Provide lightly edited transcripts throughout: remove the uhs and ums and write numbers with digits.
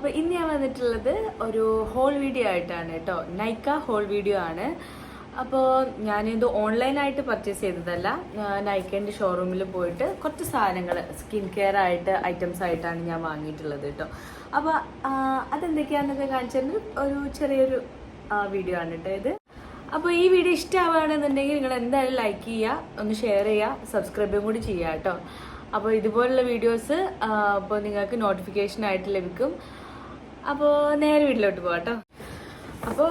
അപ്പോൾ ഇന്ന് ഞാൻ വന്നിട്ടുള്ളത് ഒരു ഹോൾ വീഡിയോ ആയിട്ടാണ് കേട്ടോ. നൈക്ക ഹോൾ വീഡിയോ ആണ്. അപ്പോൾ ഞാനിത് ഓൺലൈനായിട്ട് പർച്ചേസ് ചെയ്തതല്ല, നൈക്കേൻ്റെ ഷോറൂമിൽ പോയിട്ട് കുറച്ച് സാധനങ്ങൾ സ്കിൻ കെയർ ആയിട്ട് ഐറ്റംസ് ആയിട്ടാണ് ഞാൻ വാങ്ങിയിട്ടുള്ളത് കേട്ടോ. അപ്പോൾ അതെന്തൊക്കെയാണെന്നൊക്കെ കാണിച്ചത് ഒരു ചെറിയൊരു വീഡിയോ ആണ് കേട്ടോ ഇത്. അപ്പോൾ ഈ വീഡിയോ ഇഷ്ടമാവുകയാണെന്നുണ്ടെങ്കിൽ നിങ്ങൾ എന്തായാലും ലൈക്ക് ചെയ്യുക, ഒന്ന് ഷെയർ ചെയ്യുക, സബ്സ്ക്രൈബും കൂടി ചെയ്യുക കേട്ടോ. അപ്പോൾ ഇതുപോലുള്ള വീഡിയോസ് അപ്പോൾ നിങ്ങൾക്ക് നോട്ടിഫിക്കേഷൻ ആയിട്ട് ലഭിക്കും. അപ്പോൾ നേരെ വീട്ടിലോട്ട് പോകാം കേട്ടോ. അപ്പോൾ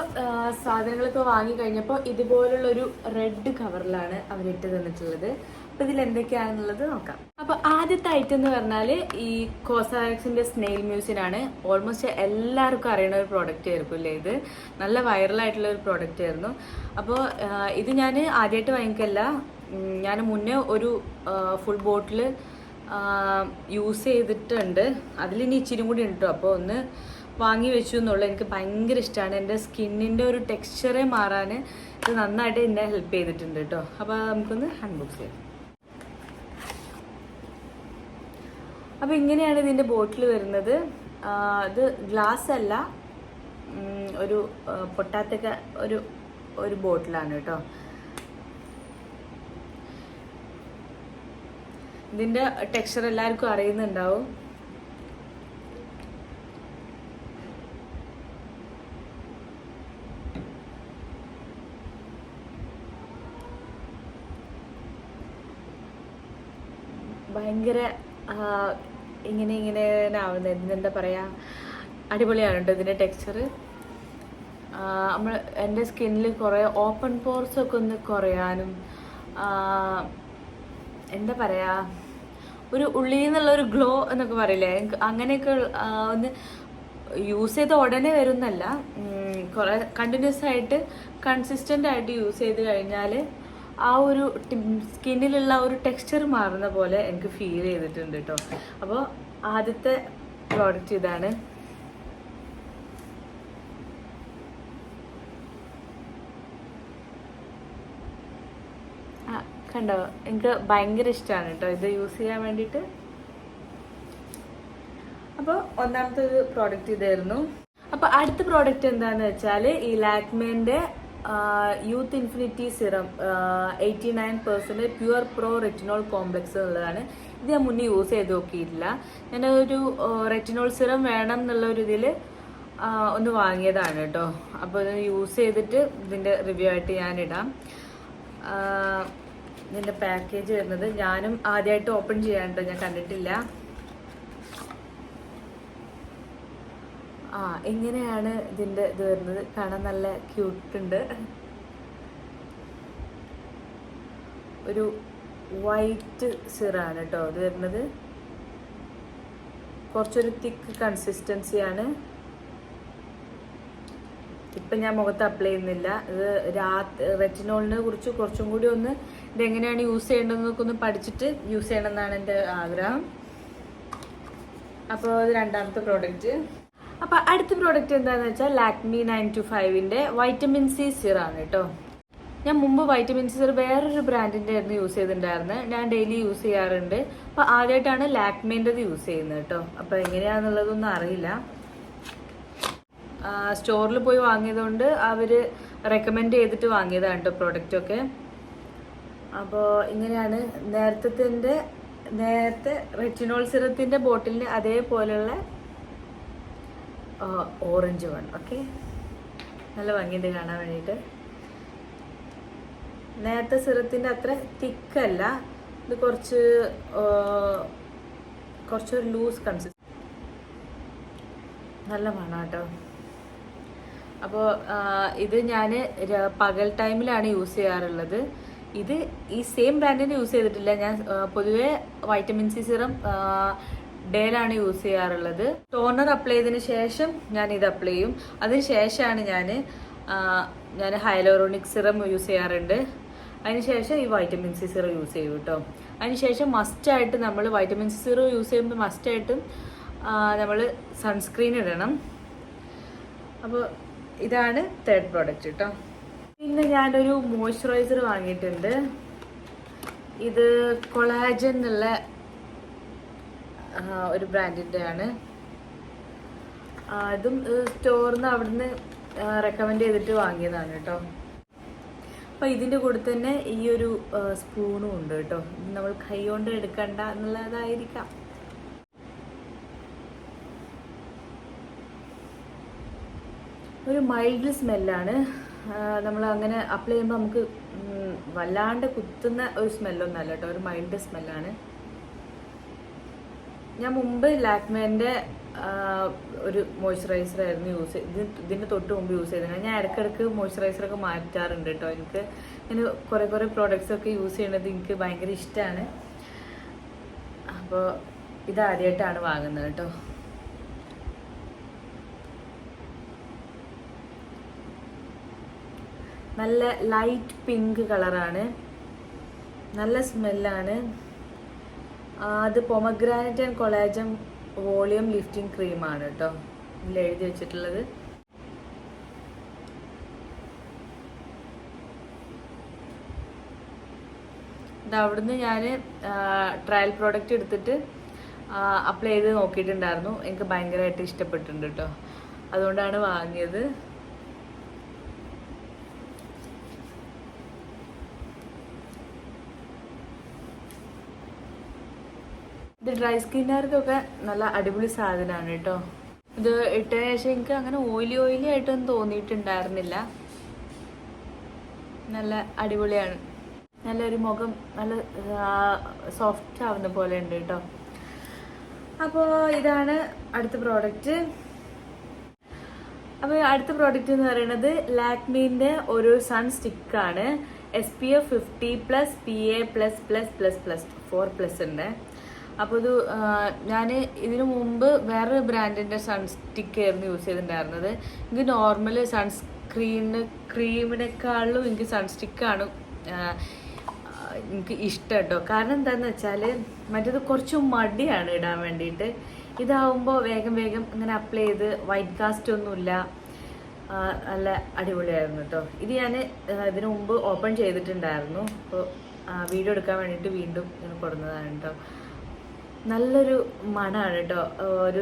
സാധനങ്ങളൊക്കെ വാങ്ങി കഴിഞ്ഞപ്പോൾ ഇതുപോലുള്ളൊരു റെഡ് കവറിലാണ് അവരിട്ട് തന്നിട്ടുള്ളത്. അപ്പോൾ ഇതിൽ എന്തൊക്കെയാണെന്നുള്ളത് നോക്കാം. അപ്പോൾ ആദ്യത്തെ ഐറ്റം എന്ന് പറഞ്ഞാൽ ഈ കോസാറക്സിൻ്റെ സ്നെയിൽ മ്യൂസിനാണ്. ഓൾമോസ്റ്റ് എല്ലാവർക്കും അറിയുന്ന ഒരു പ്രോഡക്റ്റ് ആയിരിക്കും അല്ലേ ഇത്. നല്ല വൈറലായിട്ടുള്ള ഒരു പ്രോഡക്റ്റ് ആയിരുന്നു. അപ്പോൾ ഇത് ഞാൻ ആദ്യമായിട്ട് വാങ്ങിക്കല്ല, ഞാൻ മുന്നേ ഒരു ഫുൾ ബോട്ടിൽ യൂസ് ചെയ്തിട്ടുണ്ട്. അതിലിനി ഇച്ചിരി കൂടി ഉണ്ട് കേട്ടോ. അപ്പോൾ ഒന്ന് വാങ്ങി വെച്ചു എന്നുള്ളത് എനിക്ക് ഭയങ്കര ഇഷ്ടമാണ്. എൻ്റെ സ്കിന്നിൻ്റെ ഒരു ടെക്സ്ചറെ മാറാൻ ഇത് നന്നായിട്ട് എന്നെ ഹെൽപ്പ് ചെയ്തിട്ടുണ്ട് കേട്ടോ. അപ്പോൾ നമുക്കൊന്ന് അൺബോക്സ് ചെയ്യാം. അപ്പോൾ ഇങ്ങനെയാണ് ഇതിൻ്റെ ബോട്ടിൽ വരുന്നത്. ഇത് ഗ്ലാസ് അല്ല, ഒരു പൊട്ടാത്തൊക്കെ ഒരു ബോട്ടിലാണ് കേട്ടോ. ഇതിൻ്റെ ടെക്സ്ചർ എല്ലാവർക്കും അറിയുന്നുണ്ടാവും. ഭയങ്കര ഇങ്ങനെ ആവുന്നത്, ഇതിനെന്താ പറയുക, അടിപൊളിയാണ് കേട്ടോ ഇതിൻ്റെ ടെക്സ്ചർ. എൻ്റെ സ്കിന്നിൽ കുറേ ഓപ്പൺ പോർസൊക്കെ ഒന്ന് കുറയാനും, എന്താ പറയുക, ഒരു ഉള്ളിൽ നിന്നുള്ള ഒരു ഗ്ലോ എന്നൊക്കെ പറയില്ലേ, അങ്ങനെയൊക്കെ ഒന്ന് യൂസ് ചെയ്ത ഉടനെ വരുന്നല്ല, കുറേ കണ്ടിന്യൂസ് ആയിട്ട് കൺസിസ്റ്റൻ്റ് ആയിട്ട് യൂസ് ചെയ്ത് കഴിഞ്ഞാൽ ആ ഒരു സ്കിന്നിലുള്ള ഒരു ടെക്സ്ചർ മാറുന്ന പോലെ എനിക്ക് ഫീൽ ചെയ്തിട്ടുണ്ട് കേട്ടോ. അപ്പോൾ ആദ്യത്തെ പ്രോഡക്റ്റ് ഇതാണ്. കണ്ടോ, എനിക്ക് ഭയങ്കര ഇഷ്ടമാണ് കേട്ടോ ഇത് യൂസ് ചെയ്യാൻ വേണ്ടിയിട്ട്. അപ്പോൾ ഒന്നാമത്തെ ഒരു പ്രോഡക്റ്റ് ഇതായിരുന്നു. അപ്പോൾ അടുത്ത പ്രോഡക്റ്റ് എന്താണെന്ന് വെച്ചാൽ ഈ ലാക്മേൻ്റെ youth infinity serum 89% pure pro retinol complex എന്നുള്ളതാണ്. ഇത് ഞാൻ മുന്നേ യൂസ് ചെയ്ത് നോക്കിയിട്ടില്ല. ഞാനൊരു റെറ്റിനോൾ സിറം വേണം എന്നുള്ള ഒരു ഇതിൽ ഒന്ന് വാങ്ങിയതാണ് കേട്ടോ. അപ്പോൾ ഇത് യൂസ് ചെയ്തിട്ട് ഇതിൻ്റെ റിവ്യൂ ആയിട്ട് ഞാനിടാം. ഇതിൻ്റെ പാക്കേജ് വരുന്നത് ഞാനും ആദ്യമായിട്ട് ഓപ്പൺ ചെയ്യാൻ കേട്ടോ, ഞാൻ കണ്ടിട്ടില്ല. ഇങ്ങനെയാണ് ഇതിൻ്റെ ഇത് വരുന്നത്. കാണാൻ നല്ല ക്യൂട്ടുണ്ട്. ഒരു വൈറ്റ് സിറാണ് കേട്ടോ ഇത് വരുന്നത്. കുറച്ചൊരു തിക്ക് കൺസിസ്റ്റൻസിയാണ്. ഇപ്പം ഞാൻ മുഖത്ത് അപ്ലൈ ചെയ്യുന്നില്ല. ഇത് റെറ്റിനോളിനെ കുറിച്ച് കുറച്ചും കൂടി ഒന്ന് ഇതെങ്ങനെയാണ് യൂസ് ചെയ്യേണ്ടതെന്നൊക്കെ ഒന്ന് പഠിച്ചിട്ട് യൂസ് ചെയ്യണമെന്നാണ് എൻ്റെ ആഗ്രഹം. അപ്പോൾ ഇത് രണ്ടാമത്തെ പ്രോഡക്റ്റ്. അപ്പോൾ അടുത്ത പ്രോഡക്റ്റ് എന്താണെന്ന് വെച്ചാൽ ലാക്മി 925ൻ്റെ വൈറ്റമിൻ സി സിറാണ് കേട്ടോ. ഞാൻ മുമ്പ് വൈറ്റമിൻ സി സിറം വേറൊരു ബ്രാൻഡിൻ്റെ ആയിരുന്നു യൂസ് ചെയ്തിട്ടുണ്ടായിരുന്നത്. ഞാൻ ഡെയിലി യൂസ് ചെയ്യാറുണ്ട്. അപ്പോൾ ആദ്യമായിട്ടാണ് ലാക്മേൻ്റെത് യൂസ് ചെയ്യുന്നത് കേട്ടോ. അപ്പോൾ എങ്ങനെയാണെന്നുള്ളതൊന്നും അറിയില്ല. സ്റ്റോറിൽ പോയി വാങ്ങിയതുകൊണ്ട് അവർ റെക്കമെൻഡ് ചെയ്തിട്ട് വാങ്ങിയതാണ് കേട്ടോ പ്രോഡക്റ്റൊക്കെ. അപ്പോൾ ഇങ്ങനെയാണ് നേരത്തെ റെറ്റിനോൾ സിറത്തിൻ്റെ ബോട്ടിലിന് അതേപോലെയുള്ള ഓറഞ്ച് വൺ. ഓക്കെ, നല്ല ഭംഗിയുണ്ട് കാണാൻ വേണ്ടിയിട്ട്. നേരത്തെ സിറത്തിൻ്റെ അത്ര തിക്കല്ല, ഇത് കുറച്ചൊരു ലൂസ് കൺസിസ്റ്റൻസി. നല്ല മണം കേട്ടോ. അപ്പോൾ ഇത് ഞാൻ പകൽ ടൈമിലാണ് യൂസ് ചെയ്യാറുള്ളത്. ഇത് ഈ സെയിം ബ്രാൻഡിന് യൂസ് ചെയ്തിട്ടില്ല. ഞാൻ പൊതുവേ വൈറ്റമിൻ സി സിറം ഡേയിലാണ് യൂസ് ചെയ്യാറുള്ളത്. ടോണർ അപ്ലൈ ചെയ്തതിന് ശേഷം ഞാൻ ഇത് അപ്ലൈ ചെയ്യും. അതിന് ശേഷമാണ് ഞാൻ ഹൈലോറോണിക് സിറം യൂസ് ചെയ്യാറുണ്ട്. അതിനുശേഷം ഈ വൈറ്റമിൻ സി സിറം യൂസ് ചെയ്യും കേട്ടോ. അതിനുശേഷം മസ്റ്റായിട്ട് നമ്മൾ വൈറ്റമിൻ സി സിറം യൂസ് ചെയ്യുമ്പോൾ മസ്റ്റായിട്ടും നമ്മൾ സൺസ്ക്രീൻ ഇടണം. അപ്പോൾ ഇതാണ് തേർഡ് പ്രോഡക്റ്റ് കേട്ടോ. പിന്നെ ഞാനൊരു മോയ്സ്ചറൈസർ വാങ്ങിയിട്ടുണ്ട്. ഇത് കൊളാജൻ എന്നുള്ള ഒരു ബ്രാൻഡിൻ്റെ ആണ്. ഇതും സ്റ്റോറിൽ നിന്ന് അവിടുന്ന് റെക്കമെൻഡ് ചെയ്തിട്ട് വാങ്ങിയതാണ് കേട്ടോ. അപ്പോൾ ഇതിൻ്റെ കൂടെ തന്നെ ഈ ഒരു സ്പൂണും ഉണ്ട് കേട്ടോ. നമ്മൾ കൈ കൊണ്ട് എടുക്കണ്ട എന്നുള്ളതായിരിക്കാം. ഒരു മൈൽഡ് സ്മെല്ലാണ്. നമ്മൾ അങ്ങനെ അപ്ലൈ ചെയ്യുമ്പോൾ നമുക്ക് വല്ലാണ്ട് കുത്തുന്ന ഒരു സ്മെല്ലൊന്നുമല്ല കേട്ടോ, ഒരു മൈൽഡ് സ്മെല്ലാണ്. ഞാൻ മുമ്പ് ലാക്മേൻ്റെ ഒരു മോയ്സ്ചറൈസർ ആയിരുന്നു ഇതിൻ്റെ തൊട്ട് മുമ്പ് യൂസ് ചെയ്തത്. ഞാൻ ഇടയ്ക്കിടയ്ക്ക് മോയ്സ്ചറൈസറൊക്കെ മാറ്റാറുണ്ട് കേട്ടോ. എനിക്ക് ഇങ്ങനെ കുറേ പ്രോഡക്റ്റ്സ് ഒക്കെ യൂസ് ചെയ്യണത് എനിക്ക് ഭയങ്കര ഇഷ്ടമാണ്. അപ്പോൾ ഇതാദ്യമായിട്ടാണ് വാങ്ങുന്നത് കേട്ടോ. നല്ല ലൈറ്റ് പിങ്ക് കളറാണ്, നല്ല സ്മെല്ലാണ്. അത് pomegranate and collagen volume lifting ക്രീമാണ് കേട്ടോ ഇതിൽ എഴുതി വെച്ചിട്ടുള്ളത്. അവിടുന്ന് ഞാൻ ട്രയൽ പ്രോഡക്റ്റ് എടുത്തിട്ട് അപ്ലൈ ചെയ്ത് നോക്കിയിട്ടുണ്ടായിരുന്നു. എനിക്ക് ഭയങ്കരമായിട്ട് ഇഷ്ടപ്പെട്ടിട്ടുണ്ട് കേട്ടോ, അതുകൊണ്ടാണ് വാങ്ങിയത്. ഇത് ഡ്രൈ സ്കിന്നുകാർക്കൊക്കെ നല്ല അടിപൊളി സാധനമാണ് കേട്ടോ. ഇത് ഇട്ടതിന് ശേഷം എനിക്ക് അങ്ങനെ ഓയിലി ആയിട്ടൊന്നും തോന്നിയിട്ടുണ്ടായിരുന്നില്ല. നല്ല അടിപൊളിയാണ്. നല്ലൊരു മുഖം നല്ല സോഫ്റ്റ് ആവുന്ന പോലെ ഉണ്ട് കേട്ടോ. അപ്പോൾ ഇതാണ് അടുത്ത പ്രോഡക്റ്റ്. അപ്പോൾ അടുത്ത പ്രോഡക്റ്റ് എന്ന് പറയുന്നത് ലാക്മീൻ്റെ ഒരു സൺ സ്റ്റിക്കാണ്. SPF 50+, PA+++++, 4+ ഉണ്ട്. അപ്പോൾ ഇത് ഞാൻ ഇതിനു മുമ്പ് വേറൊരു ബ്രാൻഡിൻ്റെ സൺസ്റ്റിക്ക് ആയിരുന്നു യൂസ് ചെയ്തിട്ടുണ്ടായിരുന്നത്. എനിക്ക് നോർമൽ ക്രീമിനേക്കാളും എനിക്ക് സൺസ്റ്റിക്കാണ് എനിക്ക് ഇഷ്ടം കേട്ടോ. കാരണം എന്താണെന്ന് വെച്ചാൽ മറ്റേത് കുറച്ച് മടിയാണ് ഇടാൻ വേണ്ടിയിട്ട്. ഇതാവുമ്പോൾ വേഗം ഇങ്ങനെ അപ്ലൈ ചെയ്ത് വൈറ്റ് കാസ്റ്റ് ഒന്നുമില്ല, നല്ല അടിപൊളിയായിരുന്നു കേട്ടോ. ഇത് ഞാൻ ഇതിനു മുമ്പ് ഓപ്പൺ ചെയ്തിട്ടുണ്ടായിരുന്നു. അപ്പോൾ വീഡിയോ എടുക്കാൻ വേണ്ടിയിട്ട് വീണ്ടും ഇങ്ങനെ കൊടുക്കുന്നതാണ് കേട്ടോ. നല്ലൊരു മണമാണ് കേട്ടോ. ഒരു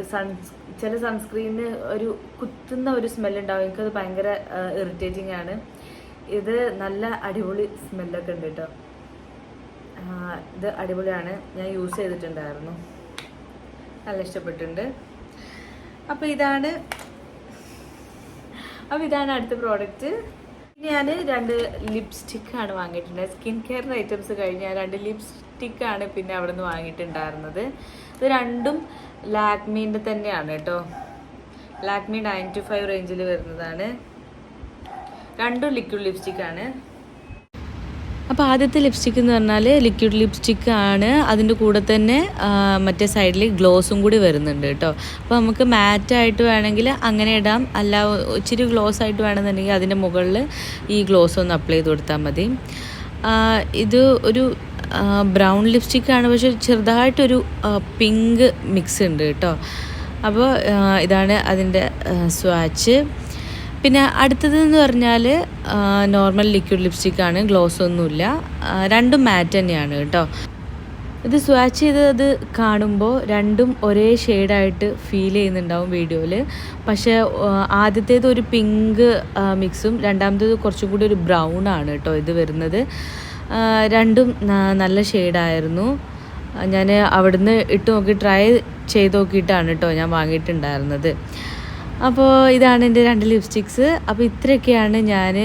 ചില സൺസ്ക്രീനിന് ഒരു കുത്തുന്ന ഒരു സ്മെല്ലുണ്ടാവും, എനിക്കത് ഭയങ്കര ഇറിറ്റേറ്റിംഗ് ആണ്. ഇത് നല്ല അടിപൊളി സ്മെല്ലൊക്കെ ഉണ്ട് കേട്ടോ. ഇത് അടിപൊളിയാണ്, ഞാൻ യൂസ് ചെയ്തിട്ടുണ്ടായിരുന്നു, നല്ല ഇഷ്ടപ്പെട്ടിട്ടുണ്ട്. അപ്പോൾ ഇതാണ് അടുത്ത പ്രോഡക്റ്റ്. ഞാൻ 2 ലിപ്സ്റ്റിക്കാണ് വാങ്ങിയിട്ടുണ്ട്. സ്കിൻ കെയർ ഐറ്റംസ് കഴിഞ്ഞ് ഞാൻ 2 ലിപ്സ്റ്റിക്കാണ് പിന്നെ അവിടെ നിന്ന് വാങ്ങിയിട്ടുണ്ടായിരുന്നത്. ഇത് രണ്ടും ലാക്മീൻ്റെ തന്നെയാണ് കേട്ടോ. ലാക്മി 9-5 റേഞ്ചിൽ വരുന്നതാണ്. രണ്ടും ലിക്വിഡ് ലിപ്സ്റ്റിക്കാണ്. അപ്പോൾ ആദ്യത്തെ ലിപ്സ്റ്റിക്ക് എന്ന് പറഞ്ഞാൽ ലിക്വിഡ് ലിപ്സ്റ്റിക്ക് ആണ്. അതിൻ്റെ കൂടെ തന്നെ മറ്റേ സൈഡിൽ ഗ്ലോസും കൂടി വരുന്നുണ്ട് കേട്ടോ. അപ്പോൾ നമുക്ക് മാറ്റായിട്ട് വേണമെങ്കിൽ അങ്ങനെ ഇടാം, അല്ല ഇച്ചിരി ഗ്ലോസ് ആയിട്ട് വേണമെന്നുണ്ടെങ്കിൽ അതിൻ്റെ മുകളിൽ ഈ ഗ്ലോസ് ഒന്ന് അപ്ലൈ ചെയ്ത് കൊടുത്താൽ മതി. ഇത് ഒരു ബ്രൗൺ ലിപ്സ്റ്റിക്കാണ്, പക്ഷേ ചെറുതായിട്ടൊരു പിങ്ക് മിക്സ് ഉണ്ട് കേട്ടോ. അപ്പോൾ ഇതാണ് അതിൻ്റെ സ്വാച്ച്. പിന്നെ അടുത്തതെന്ന് പറഞ്ഞാൽ നോർമൽ ലിക്വിഡ് ലിപ്സ്റ്റിക്കാണ്, ഗ്ലോസ് ഒന്നുമില്ല, രണ്ടും മാറ്റ് തന്നെയാണ് കേട്ടോ. ഇത് സ്വാച്ച് ചെയ്തത് കാണുമ്പോൾ രണ്ടും ഒരേ ഷെയ്ഡായിട്ട് ഫീൽ ചെയ്യുന്നുണ്ടാവും വീഡിയോയിൽ. പക്ഷേ ആദ്യത്തേത് ഒരു പിങ്ക് മിക്സും രണ്ടാമത്തേത് കുറച്ചും കൂടി ഒരു ബ്രൗൺ ആണ് കേട്ടോ ഇത് വരുന്നത്. രണ്ടും നല്ല ഷെയ്ഡായിരുന്നു. ഞാൻ അവിടുന്ന് ഇട്ട് നോക്കി ട്രൈ ചെയ്ത് നോക്കിയിട്ടാണ് കേട്ടോ ഞാൻ വാങ്ങിയിട്ടുണ്ടായിരുന്നത്. അപ്പോൾ ഇതാണ് എൻ്റെ 2 ലിപ്സ്റ്റിക്സ്. അപ്പോൾ ഇത്രയൊക്കെയാണ് ഞാൻ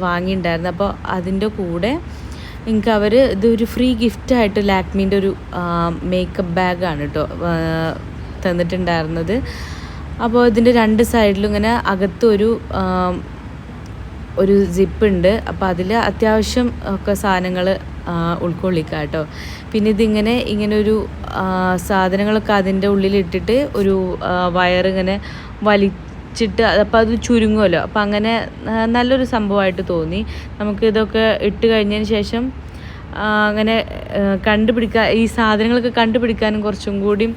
വാങ്ങിയിട്ടുണ്ടായിരുന്നത്. അപ്പോൾ അതിൻ്റെ കൂടെ എനിക്ക് ഇതൊരു ഫ്രീ ഗിഫ്റ്റായിട്ട് ലാക്മീൻ്റെ ഒരു മേക്കപ്പ് ബാഗാണ് കേട്ടോ തന്നിട്ടുണ്ടായിരുന്നത്. അപ്പോൾ ഇതിൻ്റെ 2 സൈഡിലും ഇങ്ങനെ അകത്തൊരു സിപ്പ് ഉണ്ട്. അപ്പോൾ അതിൽ അത്യാവശ്യം ഒക്കെ സാധനങ്ങൾ ഉൾക്കൊള്ളിക്കാം കേട്ടോ. പിന്നെ ഇങ്ങനൊരു സാധനങ്ങളൊക്കെ അതിൻ്റെ ഉള്ളിലിട്ടിട്ട് ഒരു വയറിങ്ങനെ വലിച്ചിട്ട് അപ്പോൾ അത് ചുരുങ്ങുമല്ലോ. അപ്പോൾ അങ്ങനെ നല്ലൊരു സംഭവമായിട്ട് തോന്നി. നമുക്ക് ഇതൊക്കെ ഇട്ട് കഴിഞ്ഞതിന് ശേഷം അങ്ങനെ ഈ സാധനങ്ങളൊക്കെ കണ്ടുപിടിക്കാനും കുറച്ചും കൂടി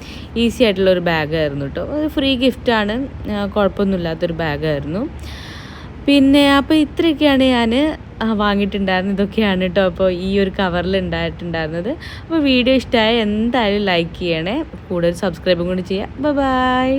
ഈസി ആയിട്ടുള്ളൊരു ബാഗായിരുന്നു കേട്ടോ. അത് ഫ്രീ ഗിഫ്റ്റാണ്, കുഴപ്പമൊന്നുമില്ലാത്തൊരു ബാഗായിരുന്നു. പിന്നെ അപ്പോൾ ഇത്രയൊക്കെയാണ് ഞാൻ വാങ്ങിയിട്ടുണ്ടായിരുന്നത്. ഇതൊക്കെയാണ് കേട്ടോ അപ്പോൾ ഈ ഒരു കവറിൽ ഉണ്ടായിട്ടുണ്ടായിരുന്നത്. അപ്പോൾ വീഡിയോ ഇഷ്ടമായ എന്തായാലും ലൈക്ക് ചെയ്യണേ, കൂടുതൽ സബ്സ്ക്രൈബും കൂടി ചെയ്യുക. ബൈ.